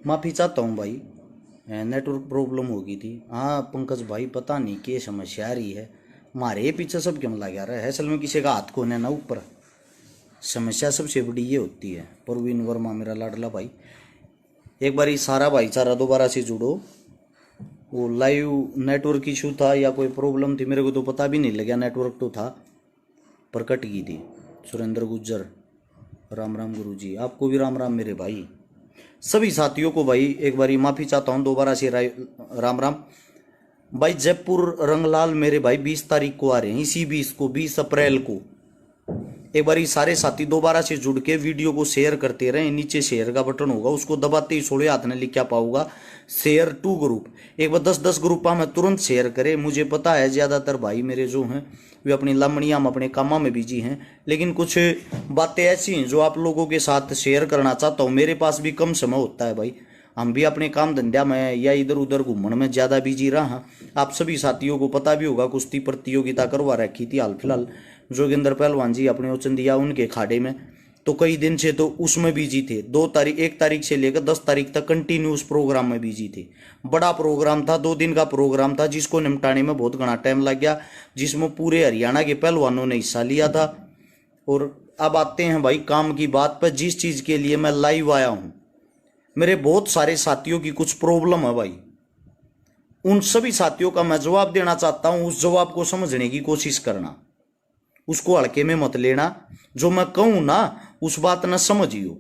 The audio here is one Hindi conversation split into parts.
माफ़ी चाहता हूँ भाई, नेटवर्क प्रॉब्लम हो गई थी। हाँ पंकज भाई, पता नहीं क्या समस्या आ रही है, हमारे पीछे सब क्यों लगा रहा है। असल में किसी का हाथ कोने ना ऊपर, समस्या सबसे बड़ी ये होती है। परवीन वर्मा मेरा लाडला भाई, एक बार सारा भाईचारा दोबारा से जुड़ो। वो लाइव नेटवर्क इशू था या कोई प्रॉब्लम थी, मेरे को तो पता भी नहीं लगा, नेटवर्क तो था पर कट गई थी। सुरेंद्र गुज्जर, राम राम गुरु जी, आपको भी राम राम मेरे भाई। सभी साथियों को भाई एक बारी माफ़ी चाहता हूँ दोबारा से, राम राम भाई। जयपुर रंगलाल मेरे भाई 20 तारीख को आ रहे हैं, इसी 20 अप्रैल को। एक बार सारे साथी दोबारा से जुड़ के वीडियो को शेयर करते रहें। नीचे शेयर का बटन होगा, उसको दबाते ही सोड़े हाथ में लिखा पाऊंगा शेयर टू ग्रुप। एक बार 10-10 ग्रुप में तुरंत शेयर करें। मुझे पता है ज़्यादातर भाई मेरे जो हैं वे अपनी लामड़ियाँ में अपने कामों में बिजी हैं, लेकिन कुछ बातें ऐसी हैं जो आप लोगों के साथ शेयर करना चाहता हूँ। मेरे पास भी कम समय होता है भाई, हम भी अपने काम धंधा में या इधर उधर घूमने में ज़्यादा बिजी रहा। आप सभी साथियों को पता भी होगा, कुश्ती प्रतियोगिता करवा रखी थी हाल फिलहाल जोगिंदर पहलवान जी अपने उचंदिया उनके खाड़े में, तो कई दिन से तो उसमें बिजी थे। 1 तारीख से लेकर 10 तारीख तक कंटिन्यूस प्रोग्राम में बिजी थे। बड़ा प्रोग्राम था, 2 दिन का प्रोग्राम था, जिसको निपटाने में बहुत घना टाइम लग गया, जिसमें पूरे हरियाणा के पहलवानों ने हिस्सा लिया था। और अब आते हैं भाई काम की बात पर। जिस चीज़ के लिए मैं लाइव आया हूँ, मेरे बहुत सारे साथियों की कुछ प्रॉब्लम है भाई, उन सभी साथियों का मैं जवाब देना चाहता हूँ। उस जवाब को समझने की कोशिश करना, उसको हल्के में मत लेना। जो मैं कहूँ ना उस बात न समझियो।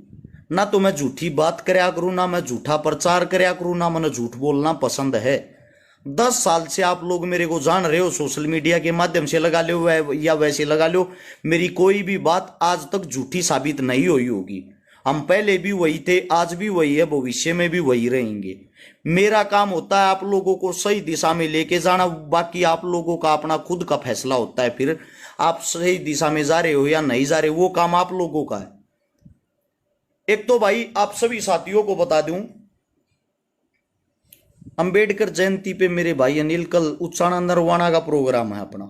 ना तो मैं झूठी बात करया करूँ, ना मैं झूठा प्रचार करया करूँ, ना मैंने झूठ बोलना पसंद है। 10 साल से आप लोग मेरे को जान रहे हो, सोशल मीडिया के माध्यम से लगा लो या वैसे लगा लो, मेरी कोई भी बात आज तक झूठी साबित नहीं हुई होगी। हम पहले भी वही थे, आज भी वही है, भविष्य में भी वही रहेंगे। मेरा काम होता है आप लोगों को सही दिशा में लेके जाना, बाकी आप लोगों का अपना खुद का फैसला होता है। फिर आप सही दिशा में जा रहे हो या नहीं जा रहे, वो काम आप लोगों का है। एक तो भाई आप सभी साथियों को बता दूं, अंबेडकर जयंती पे मेरे भाई अनिल कल उत्साना नरवाना का प्रोग्राम है अपना,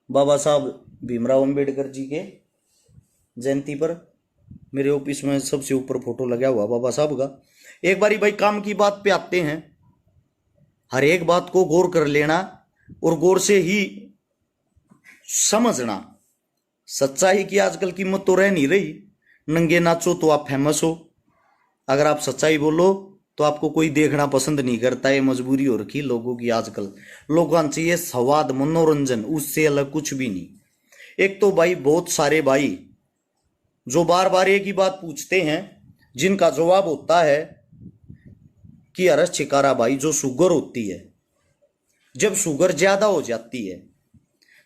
बाबा साहब भीमराव अंबेडकर जी के जयंती पर। मेरे ऑफिस में सबसे ऊपर फोटो लगा हुआ बाबा साहब का। एक बारी भाई काम की बात पे आते हैं। हर एक बात को गौर कर लेना और गौर से ही समझना। सच्चाई की आजकल कीमत तो रह नहीं रही। नंगे नाचो तो आप फेमस हो, अगर आप सच्चाई बोलो तो आपको कोई देखना पसंद नहीं करता। ये मजबूरी हो रखी लोगों की आजकल। लोगों चाहिए स्वाद, मनोरंजन, उससे अलग कुछ भी नहीं। एक तो भाई बहुत सारे भाई जो बार बार एक ही बात पूछते हैं, जिनका जवाब होता है कि अरे शिकारा भाई, जो शुगर होती है, जब शुगर ज्यादा हो जाती है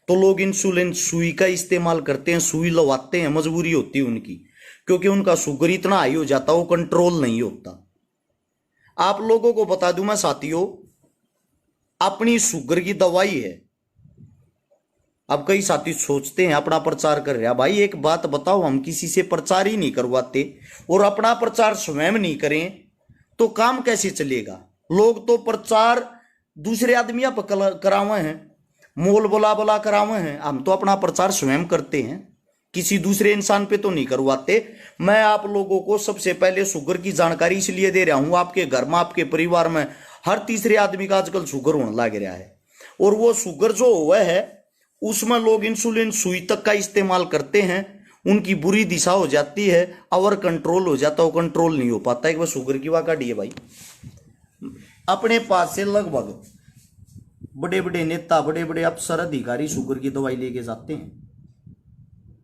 तो लोग इंसुलिन सुई का इस्तेमाल करते हैं, सुई लगवाते हैं, मजबूरी होती है उनकी, क्योंकि उनका शुगर इतना हाई हो जाता है वो कंट्रोल नहीं होता। आप लोगों को बता दूं मैं साथियों, अपनी शुगर की दवाई है। अब कई साथी सोचते हैं अपना प्रचार कर रहा, भाई एक बात बताओ, हम किसी से प्रचार ही नहीं करवाते और अपना प्रचार स्वयं नहीं करें तो काम कैसे चलेगा। लोग तो प्रचार दूसरे आदमियों पर करावे हैं, मोल बोला बोला करावे हैं, हम तो अपना प्रचार स्वयं करते हैं, किसी दूसरे इंसान पे तो नहीं करवाते। मैं आप लोगों को सबसे पहले शुगर की जानकारी इसलिए दे रहा हूं, आपके घर में, आपके परिवार में हर तीसरे आदमी का आजकल शुगर होने लग रहा है। और वो शुगर जो हुआ है उसमें लोग इंसुलिन सुई तक का इस्तेमाल करते हैं, उनकी बुरी दिशा हो जाती है, और कंट्रोल हो जाता है, वो कंट्रोल नहीं हो पाता। एक बार शुगर की वाका डी है भाई, अपने पास से लगभग बड़े बड़े नेता, बड़े बड़े अफसर, अधिकारी शुगर की दवाई लेके जाते हैं।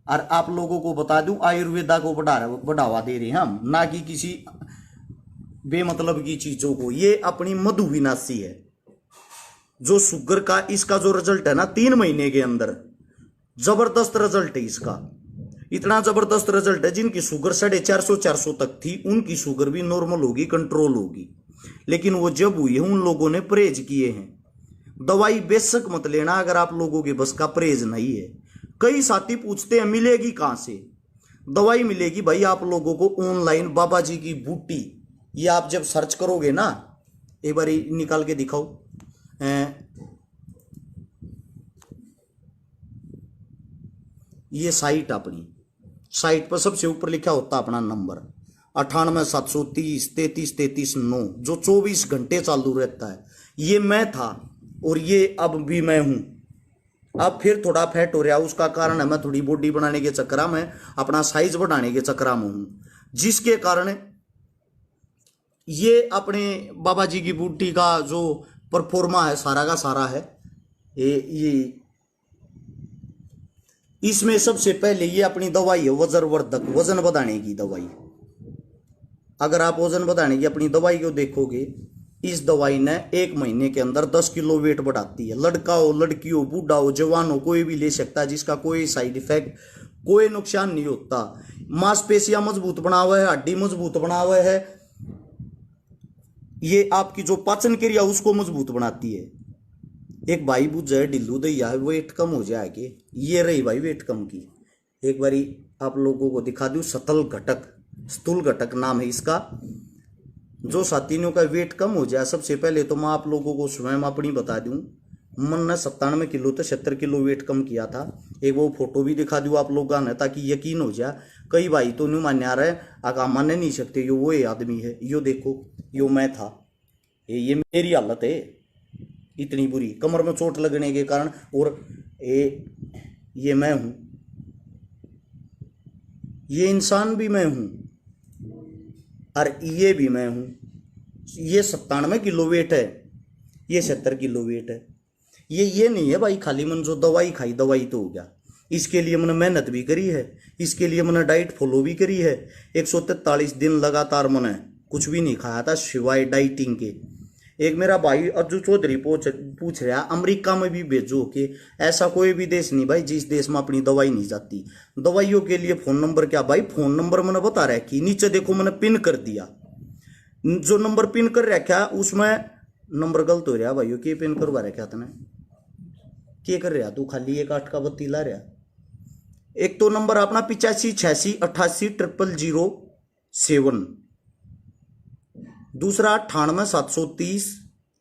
और आप लोगों को बता दूं, आयुर्वेदा को बढ़ावा दे रहे हैं हम, ना कि किसी बेमतलब की चीजों को। ये अपनी मधु विनाशी है। जो शुगर का इसका जो रिजल्ट है ना 3 महीने के अंदर, जबरदस्त रिजल्ट है इसका। इतना जबरदस्त रिजल्ट है, जिनकी शुगर 450-400 तक थी उनकी शुगर भी नॉर्मल होगी, कंट्रोल होगी। लेकिन वो जब हुई है उन लोगों ने परहेज किए हैं। दवाई बेशक मत लेना अगर आप लोगों के बस का परहेज नहीं है। कई साथी पूछते हैं मिलेगी कहां से दवाई। मिलेगी भाई आप लोगों को ऑनलाइन, बाबा जी की बूटी, ये आप जब सर्च करोगे ना, एक बार निकाल के दिखाओ, ये साइट, अपनी साइट पर सबसे ऊपर लिखा होता अपना नंबर, 98 730 33 33 9 जो 24 घंटे चालू रहता है। ये मैं था और ये अब भी मैं हूं। अब फिर थोड़ा फैट हो रहा, उसका कारण है मैं थोड़ी बॉडी बनाने के चक्कर में, अपना साइज बढ़ाने के चक्कर में हूं, जिसके कारण ये अपने बाबा जी की बूटी का जो परफॉर्मा है सारा का सारा है ये इसमें सबसे पहले ये अपनी दवाई है वजनवर्धक, वजन बढ़ाने की दवाई। अगर आप वजन बढ़ाने की अपनी दवाई को देखोगे, इस दवाई ने 1 महीने के अंदर 10 किलो वेट बढ़ाती है। लड़का हो, लड़की हो, बूढ़ा हो, जवान हो, कोई भी ले सकता है, जिसका कोई साइड इफेक्ट, कोई नुकसान नहीं होता। मांसपेशियां मजबूत बना हुआ है, हड्डी मजबूत बना हुआ है, ये आपकी जो पाचन क्रिया उसको मजबूत बनाती है। एक भाई बुझ जाए ढिल्लू दैया है, वेट कम हो जाएगी। ये रही भाई वेट कम की। एक बारी आप लोगों को दिखा दूं, सतल घटक, स्थूल घटक नाम है इसका। जो साथियों का वेट कम हो जाए, सबसे पहले तो मैं आप लोगों को स्वयं अपनी बता दूं, मन ने 97 किलो तो 70 किलो वेट कम किया था। एक वो फोटो भी दिखा दूं आप लोगों ने, ताकि यकीन हो जाए। कई भाई तो नहीं मान्य आ रहे, आका मानने नहीं सकते, यो वो आदमी है, यो देखो, यो मैं था, ये मेरी हालत है इतनी बुरी, कमर में चोट लगने के कारण। और ये मैं हूं, ये इंसान भी मैं हूं, और ये भी मैं हूं। ये 97 किलो वेट है, ये 70 किलो वेट है। ये नहीं है भाई खाली मन जो दवाई खाई दवाई तो हो गया। इसके लिए मैंने मेहनत भी करी है, इसके लिए मैंने डाइट फॉलो भी करी है। 143 दिन लगातार मैंने कुछ भी नहीं खाया था सिवाय डाइटिंग के। एक मेरा भाई अर्जु चौधरी पूछ रहा, अमेरिका में भी भेजो कि ऐसा कोई भी देश नहीं भाई जिस देश में अपनी दवाई नहीं जाती। दवाइयों के लिए फोन नंबर क्या भाई, फोन नंबर मैंने बता रहा है कि नीचे देखो मैंने पिन कर दिया। जो नंबर पिन कर रखा उसमें नंबर गलत हो रहा भाइयों, के पिन करवा रखा तने, क्या कर रहा तू, खाली एक 8 का बत्ती ला रहा। एक तो नंबर अपना 85 86 88 0007, दूसरा 98 730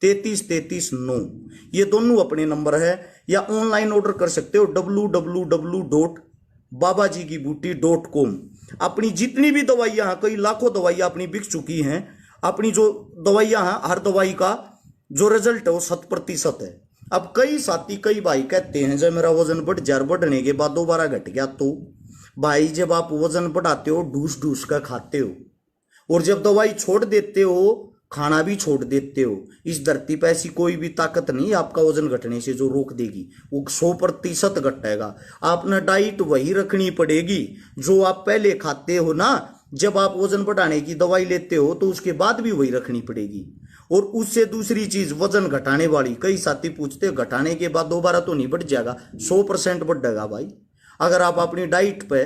33 33 9। ये दोनों अपने नंबर है। या ऑनलाइन ऑर्डर कर सकते हो www.babajikibooty.com। अपनी जितनी भी दवाइयां हैं, कई लाखों दवाइयां अपनी बिक चुकी हैं। अपनी जो दवाइयां हैं, हर दवाई का जो रिजल्ट है वो 100% है। अब कई साथी, कई भाई कहते हैं जब मेरा वजन बढ़ जाए, बढ़ने के बाद दोबारा घट गया, तो भाई जब आप वजन बढ़ाते हो ढूस ढूस कर खाते हो, और जब दवाई छोड़ देते हो खाना भी छोड़ देते हो। इस धरती पर ऐसी कोई भी ताकत नहीं आपका वजन घटने से जो रोक देगी, वो 100% घटेगा। आपने डाइट वही रखनी पड़ेगी जो आप पहले खाते हो ना। जब आप वजन बढ़ाने की दवाई लेते हो तो उसके बाद भी वही रखनी पड़ेगी। और उससे दूसरी चीज वजन घटाने वाली, कई साथी पूछते हैं घटाने के बाद दोबारा तो नहीं बढ़ जाएगा, 100% बढ़ेगा भाई। अगर आप अपनी डाइट पे,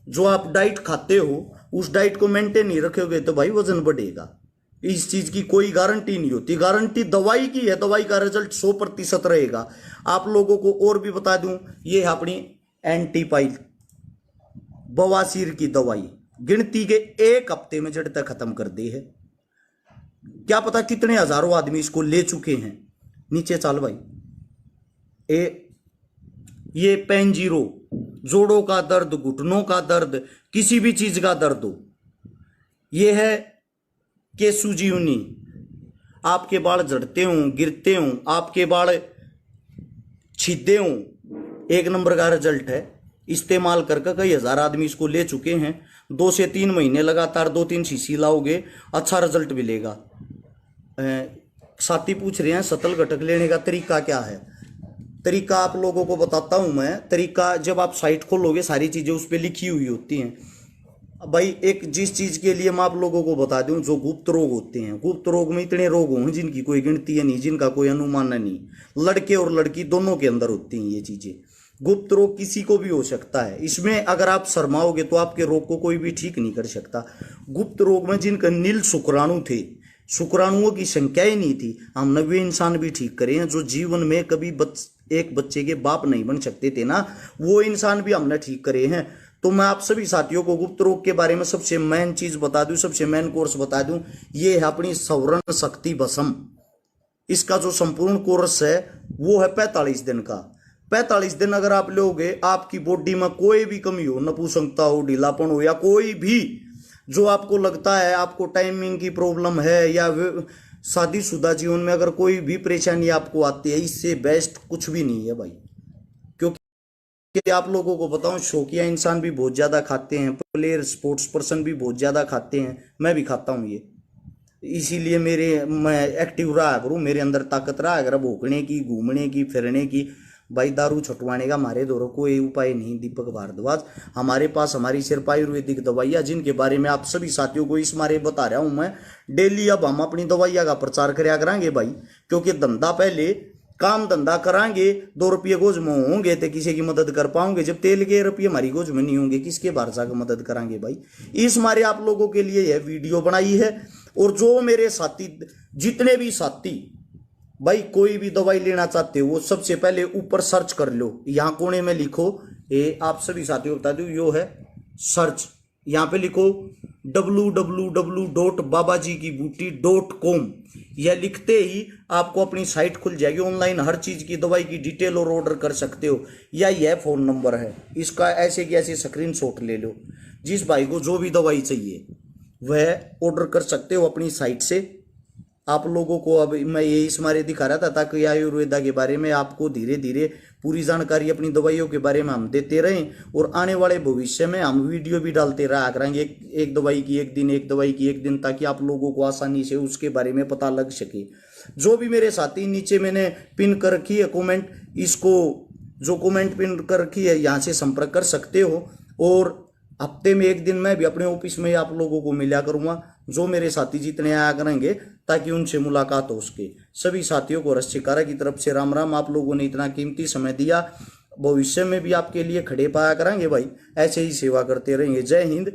जो आप डाइट खाते हो उस डाइट को मेंटेन नहीं रखोगे तो भाई वजन बढ़ेगा। इस चीज की कोई गारंटी नहीं होती, गारंटी दवाई की है, दवाई का रिजल्ट 100% रहेगा। आप लोगों को और भी बता दूं, ये है अपनी एंटीपाइल बवासीर की दवाई, गिनती के 1 हफ्ते में जड़ तक खत्म कर दी है। क्या पता कितने हजारों आदमी इसको ले चुके हैं। नीचे चल भाई, ये पेन जीरो, जोड़ों का दर्द, घुटनों का दर्द, किसी भी चीज का दर्द हो, ये है केसुजीवनी। आपके बाल झड़ते हों, गिरते हों, आपके बाल छिदे हों, 1 नंबर का रिजल्ट है। इस्तेमाल करके कई हजार आदमी इसको ले चुके हैं। 2 से 3 महीने लगातार 2-3 शीशी लाओगे, अच्छा रिजल्ट मिलेगा। साथी पूछ रहे हैं सतल घटक लेने का तरीका क्या है। तरीका आप लोगों को बताता हूं मैं। तरीका, जब आप साइट खोलोगे सारी चीजें उस पर लिखी हुई होती हैं भाई। एक जिस चीज के लिए मैं आप लोगों को बता दूं, जो गुप्त रोग होते हैं, गुप्त रोग में इतने रोग हों जिनकी कोई गिनती है नहीं, जिनका कोई अनुमान नहीं। लड़के और लड़की दोनों के अंदर होती हैं ये चीजें। गुप्त रोग किसी को भी हो सकता है। इसमें अगर आप शर्माओगे तो आपके रोग को कोई भी ठीक नहीं कर सकता। गुप्त रोग में जिनका नील शुक्राणु थे, शुक्राणुओं की संख्या ही नहीं थी, हम नवे इंसान भी ठीक करे हैं। जो जीवन में कभी एक बच्चे के बाप नहीं बन सकते थे ना, वो इंसान भी हमने ठीक करे हैं। तो मैं आप सभी साथियों को गुप्त रोग के बारे में सबसे मेन चीज बता दूं, सबसे मेन कोर्स बता दूं, ये है अपनी सौरण शक्ति भस्म। इसका जो संपूर्ण कोर्स है वो है 45 दिन का। 45 दिन अगर आप लोगे, आपकी बॉडी में कोई भी कमी हो, नपुंसकता हो, ढीलापन हो, या कोई भी जो आपको लगता है आपको टाइमिंग की प्रॉब्लम है या शादीशुदा जीवन में अगर कोई भी परेशानी आपको आती है, इससे बेस्ट कुछ भी नहीं है भाई। क्योंकि आप लोगों को बताऊं, शौकिया इंसान भी बहुत ज्यादा खाते हैं, प्लेयर स्पोर्ट्स पर्सन भी बहुत ज्यादा खाते हैं, मैं भी खाता हूं ये। इसीलिए मैं एक्टिव रहा करूं, मेरे अंदर ताकत रहा कर भूखने की, घूमने की, फिरने की। भाई दारू छुटवाने का हमारे दौरों कोई उपाय नहीं दीपक भारद्वाज। हमारे पास हमारी सिर्फ आयुर्वेदिक दवाइयाँ, जिनके बारे में आप सभी साथियों को इस मारे बता रहा हूं मैं डेली। अब हम अपनी दवाइयाँ का प्रचार कराया करेंगे भाई, क्योंकि धंधा पहले काम धंधा करांगे, 2 रुपये गोज में होंगे तो किसी की मदद कर पाओगे। जब तेल के रुपये हमारी गोज में नहीं होंगे, किसके भरोसा की मदद करांगे भाई। इस मारे आप लोगों के लिए यह वीडियो बनाई है। और जो मेरे साथी, जितने भी साथी भाई कोई भी दवाई लेना चाहते हो, वो सबसे पहले ऊपर सर्च कर लो, यहाँ कोने में लिखो, ये आप सभी साथियों को बता दो, यो है सर्च। यहाँ पे लिखो www.babajikibooty.com। यह लिखते ही आपको अपनी साइट खुल जाएगी, ऑनलाइन हर चीज की दवाई की डिटेल और ऑर्डर कर सकते हो। या यह फोन नंबर है, इसका ऐसे की ऐसे स्क्रीनशॉट ले लो। जिस भाई को जो भी दवाई चाहिए वह ऑर्डर कर सकते हो अपनी साइट से। आप लोगों को अब मैं ये इस मारे दिखा रहा था ताकि आयुर्वेदा के बारे में आपको धीरे धीरे पूरी जानकारी अपनी दवाइयों के बारे में हम देते रहें। और आने वाले भविष्य में हम वीडियो भी डालते रहा करेंगे, एक दवाई की एक दिन, एक दवाई की एक दिन, ताकि आप लोगों को आसानी से उसके बारे में पता लग सके। जो भी मेरे साथी, नीचे मैंने पिन कर रखी है कॉमेंट, इसको जो कॉमेंट पिन कर रखी है यहाँ से संपर्क कर सकते हो। और हफ्ते में एक दिन मैं भी अपने ऑफिस में आप लोगों को मिला करूंगा, जो मेरे साथी जितने आया करेंगे, ताकि उनसे मुलाकात हो सके। सभी साथियों को रश्मिकारा की तरफ से राम राम। आप लोगों ने इतना कीमती समय दिया, भविष्य में भी आपके लिए खड़े पाया करेंगे भाई, ऐसे ही सेवा करते रहेंगे। जय हिंद,